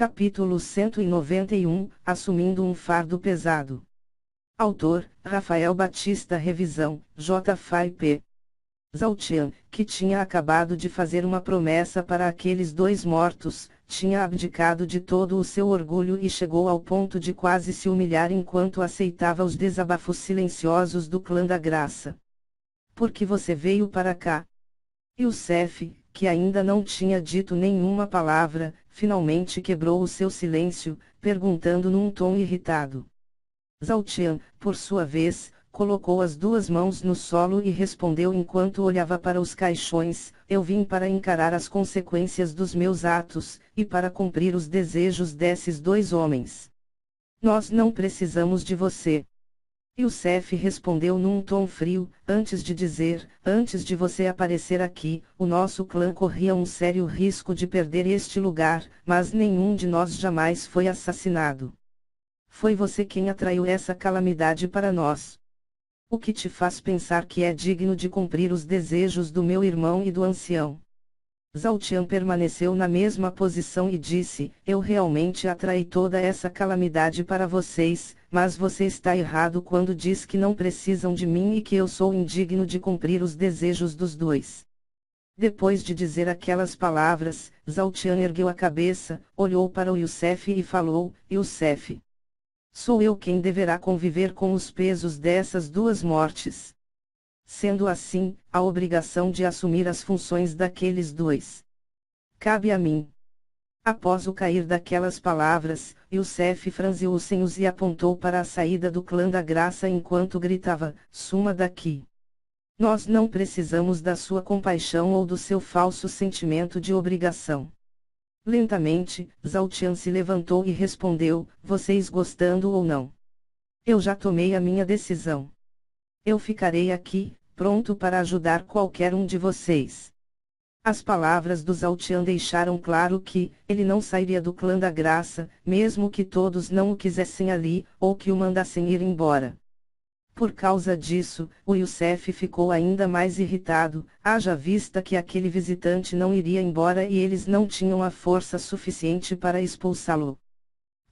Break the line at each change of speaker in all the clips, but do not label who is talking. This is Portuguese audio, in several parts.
Capítulo 191, Assumindo um fardo pesado. Autor, Rafael Batista. Revisão, J.F.P. Zaltian, que tinha acabado de fazer uma promessa para aqueles dois mortos, tinha abdicado de todo o seu orgulho e chegou ao ponto de quase se humilhar enquanto aceitava os desabafos silenciosos do clã da graça. Por que você veio para cá? Youssef, que ainda não tinha dito nenhuma palavra, finalmente quebrou o seu silêncio, perguntando num tom irritado. Zaltian, por sua vez, colocou as duas mãos no solo e respondeu enquanto olhava para os caixões: eu vim para encarar as consequências dos meus atos, e para cumprir os desejos desses dois homens. Nós não precisamos de você. Youssef respondeu num tom frio: antes de você aparecer aqui, o nosso clã corria um sério risco de perder este lugar, mas nenhum de nós jamais foi assassinado. Foi você quem atraiu essa calamidade para nós. O que te faz pensar que é digno de cumprir os desejos do meu irmão e do ancião? Zaltian permaneceu na mesma posição e disse: eu realmente atraí toda essa calamidade para vocês, mas você está errado quando diz que não precisam de mim e que eu sou indigno de cumprir os desejos dos dois. Depois de dizer aquelas palavras, Zaltian ergueu a cabeça, olhou para o Youssef e falou: Youssef, sou eu quem deverá conviver com os pesos dessas duas mortes. Sendo assim, a obrigação de assumir as funções daqueles dois cabe a mim. Após o cair daquelas palavras, Youssef franziu os senhos e apontou para a saída do clã da graça enquanto gritava: suma daqui. Nós não precisamos da sua compaixão ou do seu falso sentimento de obrigação. Lentamente, Zaltian se levantou e respondeu: vocês gostando ou não? Eu já tomei a minha decisão. Eu ficarei aqui, pronto para ajudar qualquer um de vocês. As palavras do Zaltian deixaram claro que ele não sairia do clã da graça, mesmo que todos não o quisessem ali, ou que o mandassem ir embora. Por causa disso, o Youssef ficou ainda mais irritado, haja vista que aquele visitante não iria embora e eles não tinham a força suficiente para expulsá-lo.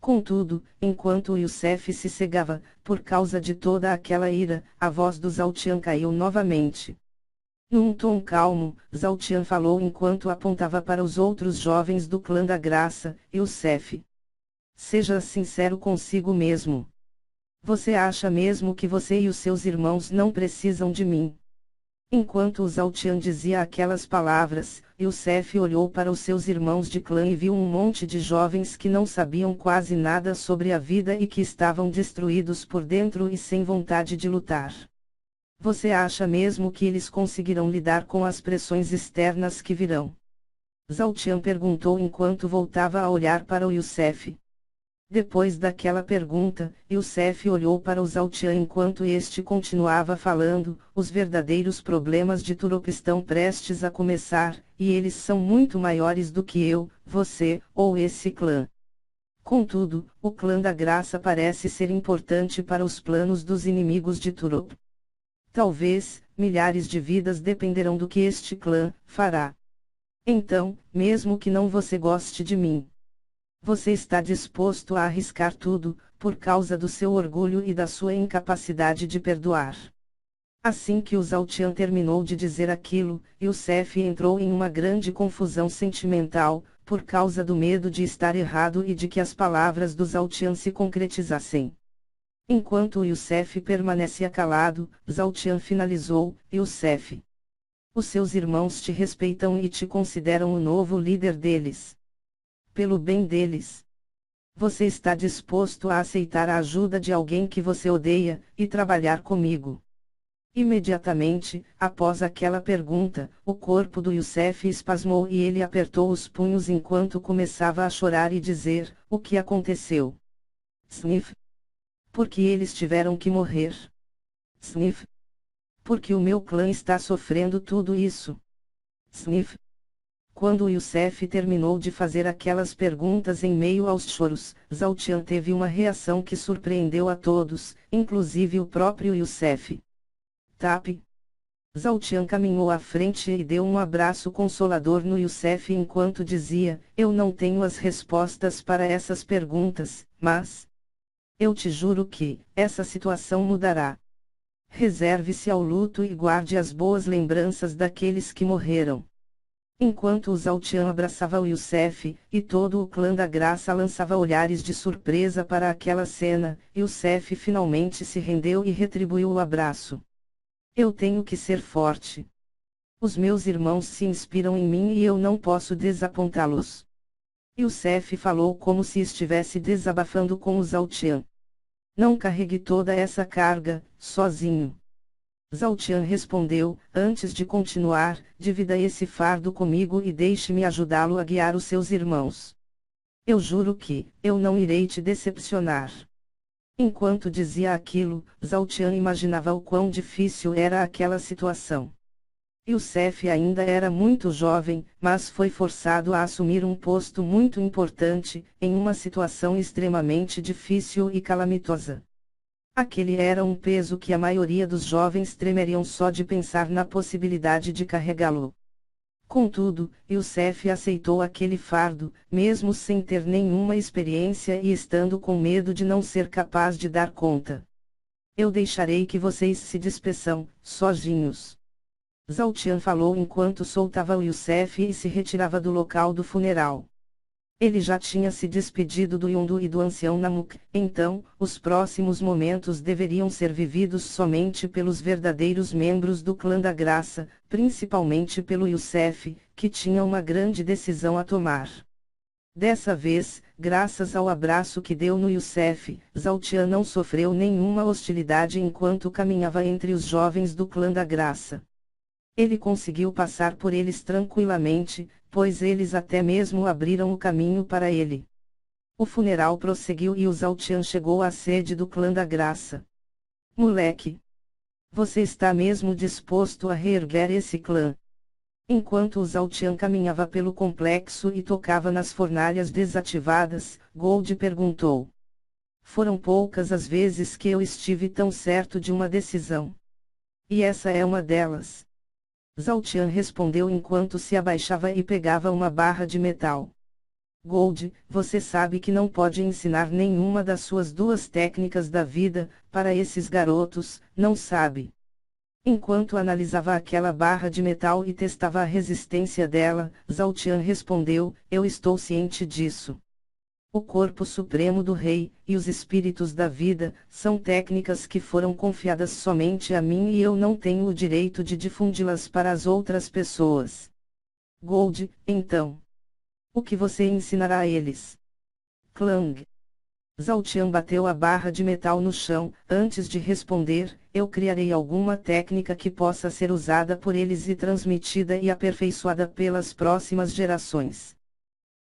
Contudo, enquanto Youssef se cegava, por causa de toda aquela ira, a voz do Zaltian caiu novamente. Num tom calmo, Zaltian falou enquanto apontava para os outros jovens do clã da graça: Youssef, seja sincero consigo mesmo. Você acha mesmo que você e os seus irmãos não precisam de mim? Enquanto o Zaltian dizia aquelas palavras, Youssef olhou para os seus irmãos de clã e viu um monte de jovens que não sabiam quase nada sobre a vida e que estavam destruídos por dentro e sem vontade de lutar. Você acha mesmo que eles conseguirão lidar com as pressões externas que virão? Zaltian perguntou enquanto voltava a olhar para o Youssef. Depois daquela pergunta, Youssef olhou para o Zaltian enquanto este continuava falando: os verdadeiros problemas de Turop estão prestes a começar, e eles são muito maiores do que eu, você, ou esse clã. Contudo, o clã da graça parece ser importante para os planos dos inimigos de Turop. Talvez, milhares de vidas dependerão do que este clã fará. Então, mesmo que não você goste de mim, você está disposto a arriscar tudo, por causa do seu orgulho e da sua incapacidade de perdoar. Assim que o Zaltian terminou de dizer aquilo, Youssef entrou em uma grande confusão sentimental, por causa do medo de estar errado e de que as palavras do Zaltian se concretizassem. Enquanto Youssef permanecia calado, Zaltian finalizou: Youssef, os seus irmãos te respeitam e te consideram o novo líder deles. Pelo bem deles, você está disposto a aceitar a ajuda de alguém que você odeia, e trabalhar comigo? Imediatamente, após aquela pergunta, o corpo do Youssef espasmou e ele apertou os punhos enquanto começava a chorar e dizer: o que aconteceu? Sniff. Porque eles tiveram que morrer. Sniff. Porque o meu clã está sofrendo tudo isso. Sniff. Quando Youssef terminou de fazer aquelas perguntas em meio aos choros, Zaltian teve uma reação que surpreendeu a todos, inclusive o próprio Youssef. Tap. Zhao Tian caminhou à frente e deu um abraço consolador no Youssef enquanto dizia: eu não tenho as respostas para essas perguntas, mas eu te juro que essa situação mudará. Reserve-se ao luto e guarde as boas lembranças daqueles que morreram. Enquanto o Zhao Tian abraçava o Youssef, e todo o clã da Graça lançava olhares de surpresa para aquela cena, Youssef finalmente se rendeu e retribuiu o abraço. Eu tenho que ser forte. Os meus irmãos se inspiram em mim e eu não posso desapontá-los. Youssef falou como se estivesse desabafando com o Zhao Tian. Não carregue toda essa carga, sozinho. Zhao Tian respondeu: antes de continuar, divida esse fardo comigo e deixe-me ajudá-lo a guiar os seus irmãos. Eu juro que eu não irei te decepcionar. Enquanto dizia aquilo, Zhao Tian imaginava o quão difícil era aquela situação. Youssef ainda era muito jovem, mas foi forçado a assumir um posto muito importante, em uma situação extremamente difícil e calamitosa. Aquele era um peso que a maioria dos jovens tremeriam só de pensar na possibilidade de carregá-lo. Contudo, Youssef aceitou aquele fardo, mesmo sem ter nenhuma experiência e estando com medo de não ser capaz de dar conta. Eu deixarei que vocês se despeçam, sozinhos. Zhao Tian falou enquanto soltava o Youssef e se retirava do local do funeral. Ele já tinha se despedido do Yondu e do ancião Namuk, então, os próximos momentos deveriam ser vividos somente pelos verdadeiros membros do clã da Graça, principalmente pelo Youssef, que tinha uma grande decisão a tomar. Dessa vez, graças ao abraço que deu no Youssef, Zhao Tian não sofreu nenhuma hostilidade enquanto caminhava entre os jovens do clã da Graça. Ele conseguiu passar por eles tranquilamente, pois eles até mesmo abriram o caminho para ele. O funeral prosseguiu e o Zhao Tian chegou à sede do clã da Graça. Moleque! Você está mesmo disposto a reerguer esse clã? Enquanto o Zhao Tian caminhava pelo complexo e tocava nas fornalhas desativadas, Gold perguntou. Foram poucas as vezes que eu estive tão certo de uma decisão. E essa é uma delas. Zhao Tian respondeu enquanto se abaixava e pegava uma barra de metal. Gold, você sabe que não pode ensinar nenhuma das suas duas técnicas da vida, para esses garotos, não sabe? Enquanto analisava aquela barra de metal e testava a resistência dela, Zhao Tian respondeu, eu estou ciente disso. O corpo supremo do rei, e os espíritos da vida, são técnicas que foram confiadas somente a mim e eu não tenho o direito de difundi-las para as outras pessoas. Gold, então. O que você ensinará a eles? Clang. Zhao Tian bateu a barra de metal no chão, antes de responder, eu criarei alguma técnica que possa ser usada por eles e transmitida e aperfeiçoada pelas próximas gerações.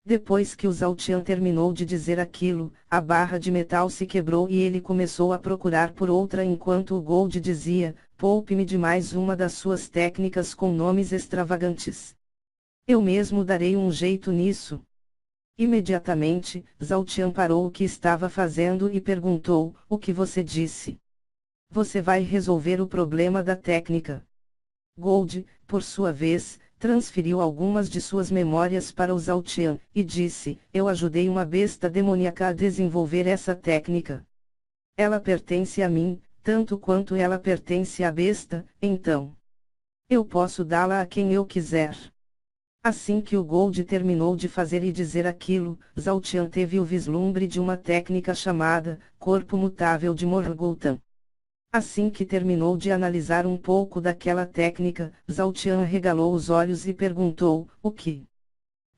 Depois que o Zhao Tian terminou de dizer aquilo, a barra de metal se quebrou e ele começou a procurar por outra enquanto o Gold dizia, poupe-me de mais uma das suas técnicas com nomes extravagantes. Eu mesmo darei um jeito nisso. Imediatamente, Zhao Tian parou o que estava fazendo e perguntou, o que você disse? Você vai resolver o problema da técnica. Gold, por sua vez, transferiu algumas de suas memórias para o Zhao Tian, e disse, eu ajudei uma besta demoníaca a desenvolver essa técnica. Ela pertence a mim, tanto quanto ela pertence à besta, então. Eu posso dá-la a quem eu quiser. Assim que o Gold terminou de fazer e dizer aquilo, Zhao Tian teve o vislumbre de uma técnica chamada, Corpo Mutável de Morgultan. Assim que terminou de analisar um pouco daquela técnica, Zhao Tian arregalou os olhos e perguntou, o que?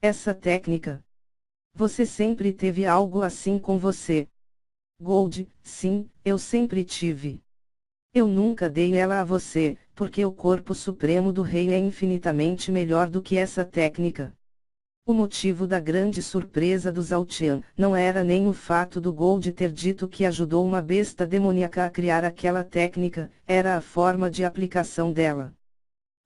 Essa técnica? Você sempre teve algo assim com você? Gold, sim, eu sempre tive. Eu nunca dei ela a você, porque o corpo supremo do rei é infinitamente melhor do que essa técnica. O motivo da grande surpresa do Zhao Tian não era nem o fato do Gold ter dito que ajudou uma besta demoníaca a criar aquela técnica, era a forma de aplicação dela.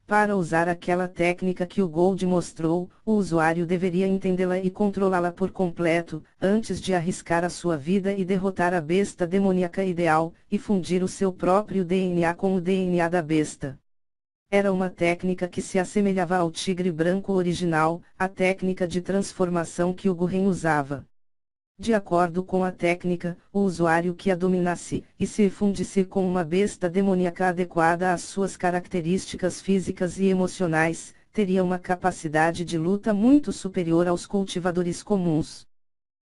Para usar aquela técnica que o Gold mostrou, o usuário deveria entendê-la e controlá-la por completo, antes de arriscar a sua vida e derrotar a besta demoníaca ideal, e fundir o seu próprio DNA com o DNA da besta. Era uma técnica que se assemelhava ao tigre branco original, a técnica de transformação que o Gurren usava. De acordo com a técnica, o usuário que a dominasse, e se fundisse com uma besta demoníaca adequada às suas características físicas e emocionais, teria uma capacidade de luta muito superior aos cultivadores comuns.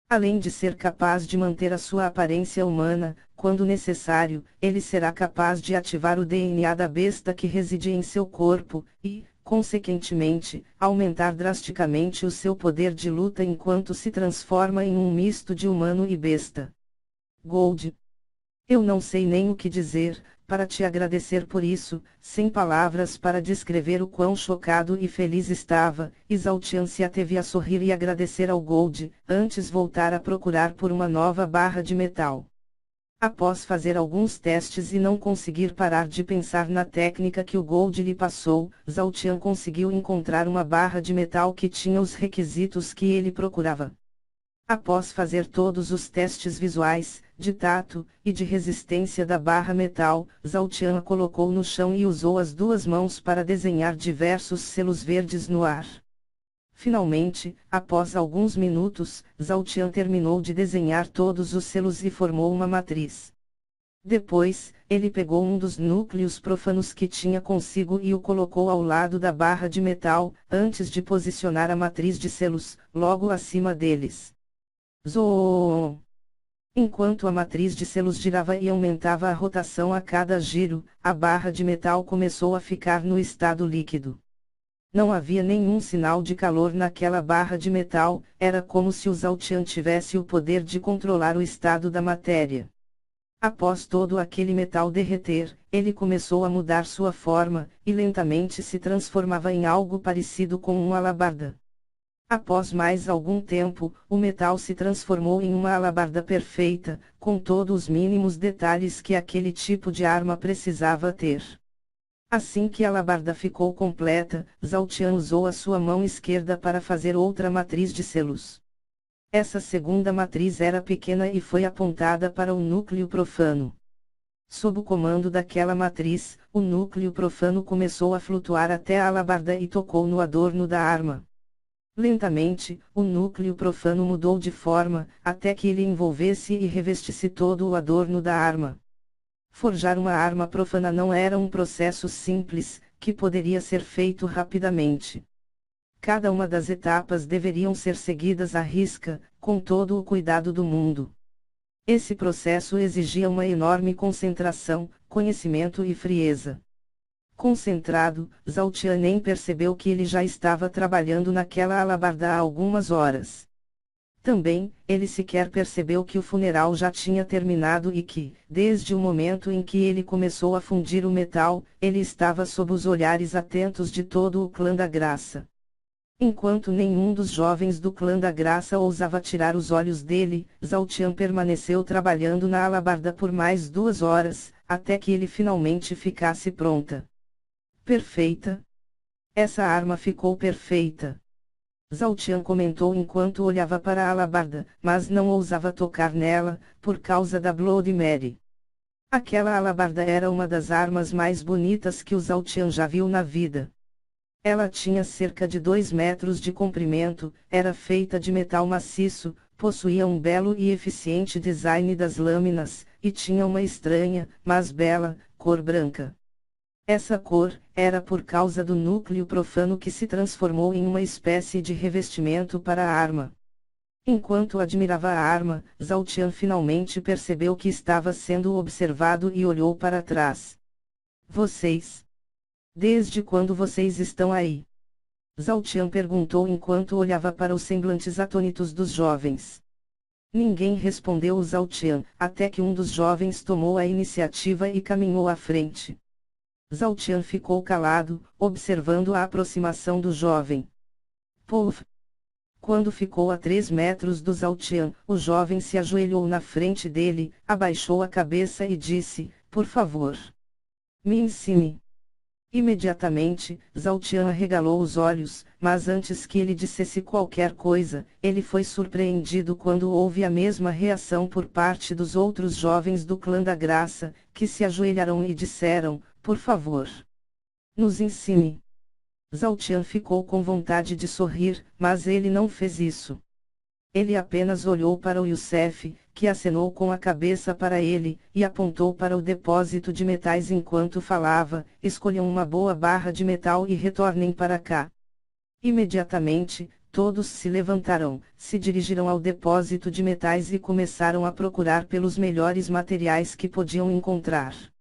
Além de ser capaz de manter a sua aparência humana, quando necessário, ele será capaz de ativar o DNA da besta que reside em seu corpo, e, consequentemente, aumentar drasticamente o seu poder de luta enquanto se transforma em um misto de humano e besta. Gold. Eu não sei nem o que dizer, para te agradecer por isso, sem palavras para descrever o quão chocado e feliz estava. Zhaotian se ateve a sorrir e agradecer ao Gold, antes voltar a procurar por uma nova barra de metal. Após fazer alguns testes e não conseguir parar de pensar na técnica que o Gold lhe passou, Zhaotian conseguiu encontrar uma barra de metal que tinha os requisitos que ele procurava. Após fazer todos os testes visuais, de tato, e de resistência da barra metal, Zhaotian a colocou no chão e usou as duas mãos para desenhar diversos selos verdes no ar. Finalmente, após alguns minutos, Zhaotian terminou de desenhar todos os selos e formou uma matriz. Depois, ele pegou um dos núcleos profanos que tinha consigo e o colocou ao lado da barra de metal, antes de posicionar a matriz de selos, logo acima deles. Zoom! Enquanto a matriz de selos girava e aumentava a rotação a cada giro, a barra de metal começou a ficar no estado líquido. Não havia nenhum sinal de calor naquela barra de metal, era como se o Zhaotian tivesse o poder de controlar o estado da matéria. Após todo aquele metal derreter, ele começou a mudar sua forma, e lentamente se transformava em algo parecido com uma alabarda. Após mais algum tempo, o metal se transformou em uma alabarda perfeita, com todos os mínimos detalhes que aquele tipo de arma precisava ter. Assim que a alabarda ficou completa, Zhaotian usou a sua mão esquerda para fazer outra matriz de selos. Essa segunda matriz era pequena e foi apontada para o núcleo profano. Sob o comando daquela matriz, o núcleo profano começou a flutuar até a alabarda e tocou no adorno da arma. Lentamente, o núcleo profano mudou de forma, até que ele envolvesse e revestisse todo o adorno da arma. Forjar uma arma profana não era um processo simples, que poderia ser feito rapidamente. Cada uma das etapas deveriam ser seguidas à risca, com todo o cuidado do mundo. Esse processo exigia uma enorme concentração, conhecimento e frieza. Concentrado, Zhaotian nem percebeu que ele já estava trabalhando naquela alabarda há algumas horas. Também, ele sequer percebeu que o funeral já tinha terminado e que, desde o momento em que ele começou a fundir o metal, ele estava sob os olhares atentos de todo o clã da Graça. Enquanto nenhum dos jovens do clã da Graça ousava tirar os olhos dele, Zhaotian permaneceu trabalhando na alabarda por mais 2 horas, até que ele finalmente ficasse pronta. Perfeita? Essa arma ficou perfeita. Zhaotian comentou enquanto olhava para a alabarda, mas não ousava tocar nela, por causa da Blood Mary. Aquela alabarda era uma das armas mais bonitas que o Zhaotian já viu na vida. Ela tinha cerca de 2 metros de comprimento, era feita de metal maciço, possuía um belo e eficiente design das lâminas, e tinha uma estranha, mas bela, cor branca. Essa cor, era por causa do núcleo profano que se transformou em uma espécie de revestimento para a arma. Enquanto admirava a arma, Zhaotian finalmente percebeu que estava sendo observado e olhou para trás. Vocês? Desde quando vocês estão aí? Zhaotian perguntou enquanto olhava para os semblantes atônitos dos jovens. Ninguém respondeu o Zhaotian, até que um dos jovens tomou a iniciativa e caminhou à frente. Zhaotian ficou calado, observando a aproximação do jovem. Puf! Quando ficou a 3 metros do Zhaotian, o jovem se ajoelhou na frente dele, abaixou a cabeça e disse, por favor. Me ensine. Imediatamente, Zhaotian arregalou os olhos, mas antes que ele dissesse qualquer coisa, ele foi surpreendido quando houve a mesma reação por parte dos outros jovens do clã da Graça, que se ajoelharam e disseram, por favor. Nos ensine. Zhao Qian ficou com vontade de sorrir, mas ele não fez isso. Ele apenas olhou para o Youssef, que acenou com a cabeça para ele, e apontou para o depósito de metais enquanto falava: escolham uma boa barra de metal e retornem para cá. Imediatamente, todos se levantaram, se dirigiram ao depósito de metais e começaram a procurar pelos melhores materiais que podiam encontrar.